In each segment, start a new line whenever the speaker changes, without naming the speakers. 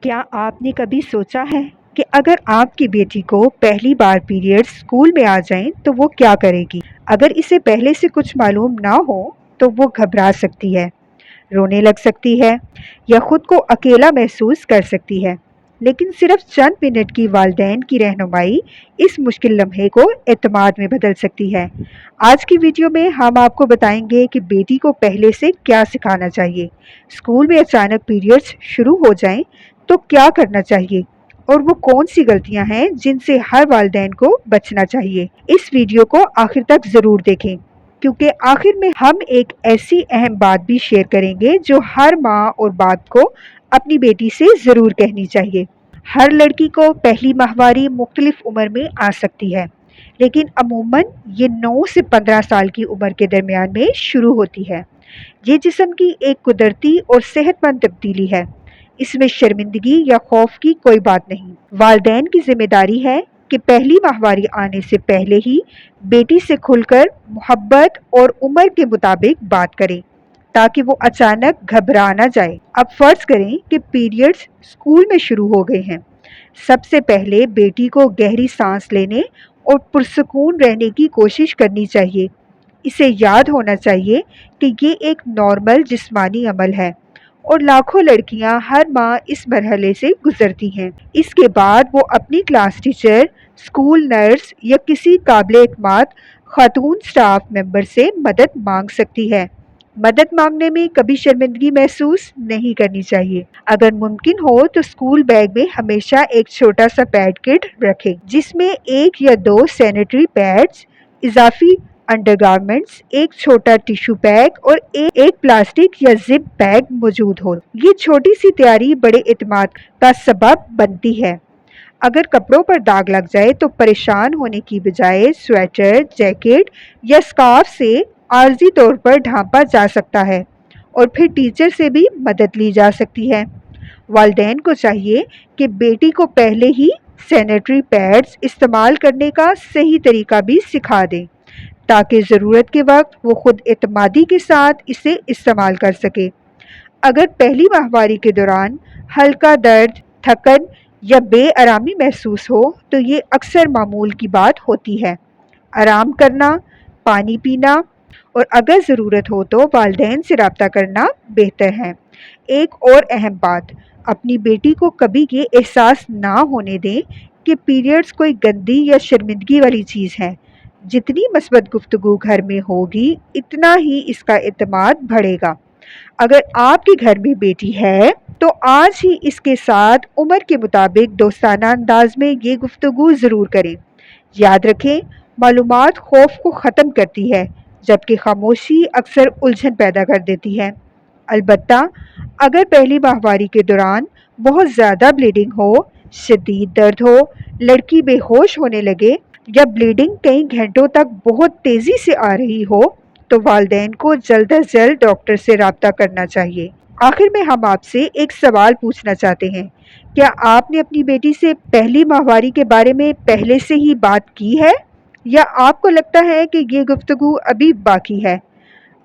क्या आपने कभी सोचा है कि अगर आपकी बेटी को पहली बार पीरियड्स स्कूल में आ जाएं तो वो क्या करेगी? अगर इसे पहले से कुछ मालूम ना हो तो वो घबरा सकती है, रोने लग सकती है या खुद को अकेला महसूस कर सकती है। लेकिन सिर्फ चंद मिनट की वालिदैन की रहनुमाई इस मुश्किल लम्हे को एतमाद में बदल सकती है। आज की वीडियो में हम आपको बताएंगे कि बेटी को पहले से क्या सिखाना चाहिए, स्कूल में अचानक पीरियड्स शुरू हो जाएं तो क्या करना चाहिए और वो कौन सी गलतियां हैं जिनसे हर वालिदैन को बचना चाहिए। इस वीडियो को आखिर तक ज़रूर देखें क्योंकि आखिर में हम एक ऐसी अहम बात भी शेयर करेंगे जो हर माँ और बाप को अपनी बेटी से ज़रूर कहनी चाहिए। हर लड़की को पहली माहवारी मुख्तलिफ उम्र में आ सकती है, लेकिन अमूमन ये 9 से 15 साल की उम्र के दरमियान में शुरू होती है। ये जिस्म की एक कुदरती और सेहतमंद तब्दीली है। इसमें शर्मिंदगी या खौफ की कोई बात नहीं। वालिदैन की जिम्मेदारी है कि पहली माहवारी आने से पहले ही बेटी से खुलकर मोहब्बत और उम्र के मुताबिक बात करें ताकि वो अचानक घबरा ना जाए। अब फर्ज करें कि पीरियड्स स्कूल में शुरू हो गए हैं। सबसे पहले बेटी को गहरी सांस लेने और पुरसकून रहने की कोशिश करनी चाहिए। इसे याद होना चाहिए कि ये एक नॉर्मल जिस्मानी अमल है और लाखों लड़कियां हर माह इस मरहले से गुजरती हैं। इसके बाद वो अपनी क्लास टीचर, स्कूल नर्स या किसी काबिल एतमाद खातून स्टाफ मेंबर से मदद मांग सकती है। मदद मांगने में कभी शर्मिंदगी महसूस नहीं करनी चाहिए। अगर मुमकिन हो तो स्कूल बैग में हमेशा एक छोटा सा पैड किट रखें जिसमें 1 या 2 सैनिटरी पैड्स, इजाफी अंडरगारमेंट्स, एक छोटा टिश्यू बैग और एक प्लास्टिक या जिप बैग मौजूद हो। ये छोटी सी तैयारी बड़े इत्मीनान का सबब बनती है। अगर कपड़ों पर दाग लग जाए तो परेशान होने की बजाय स्वेटर, जैकेट या स्कार्फ से आर्जी तौर पर ढांपा जा सकता है और फिर टीचर से भी मदद ली जा सकती है। वालिदैन को चाहिए कि बेटी को पहले ही सैनिटरी पैड्स इस्तेमाल करने का सही तरीका भी सिखा दें ताकि ज़रूरत के वक्त वो खुद एतमादी के साथ इसे इस्तेमाल कर सके। अगर पहली माहवारी के दौरान हल्का दर्द, थकन या बेआरामी महसूस हो तो ये अक्सर मामूल की बात होती है। आराम करना, पानी पीना और अगर ज़रूरत हो तो वालिदैन से रब्ता करना बेहतर है। एक और अहम बात, अपनी बेटी को कभी ये एहसास ना होने दें कि पीरियड्स कोई गंदी या शर्मिंदगी वाली चीज़ है। जितनी मस्बत गुफ्तगू घर में होगी इतना ही इसका एतमाद बढ़ेगा। अगर आपके घर में बेटी है तो आज ही इसके साथ उम्र के मुताबिक दोस्ताना अंदाज में ये गुफ्तगू ज़रूर करें। याद रखें, मालूमात खौफ को ख़त्म करती है जबकि खामोशी अक्सर उलझन पैदा कर देती है। अलबत्ता अगर पहली माहवारी के दौरान बहुत ज़्यादा ब्लीडिंग हो, शदीद दर्द हो, लड़की बेहोश होने लगे या ब्लीडिंग कई घंटों तक बहुत तेज़ी से आ रही हो तो वालिदैन को जल्द अज जल्द डॉक्टर से रब्ता करना चाहिए। आखिर में हम आपसे एक सवाल पूछना चाहते हैं, क्या आपने अपनी बेटी से पहली माहवारी के बारे में पहले से ही बात की है या आपको लगता है कि ये गुफ्तगू अभी बाकी है?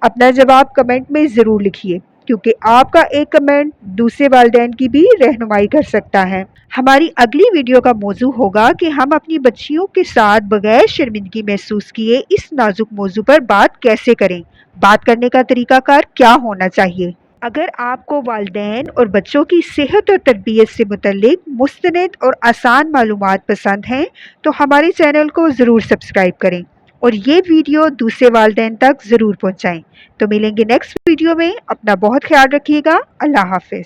अपना जवाब कमेंट में ज़रूर लिखिए क्योंकि आपका एक कमेंट दूसरे वालिदैन की भी रहनुमाई कर सकता है। हमारी अगली वीडियो का मौजू होगा कि हम अपनी बच्चियों के साथ बगैर शर्मिंदगी महसूस किए इस नाजुक मौजू पर बात कैसे करें, बात करने का तरीकाकार क्या होना चाहिए। अगर आपको वालिदैन और बच्चों की सेहत और तरबियत से मुतल्लिक मुस्तनद और आसान मालूमात पसंद हैं तो हमारे चैनल को ज़रूर सब्सक्राइब करें और ये वीडियो दूसरे वालिदैन तक ज़रूर पहुँचाएँ। तो मिलेंगे नेक्स्ट वीडियो में। अपना बहुत ख्याल रखिएगा। अल्लाह हाफिज़।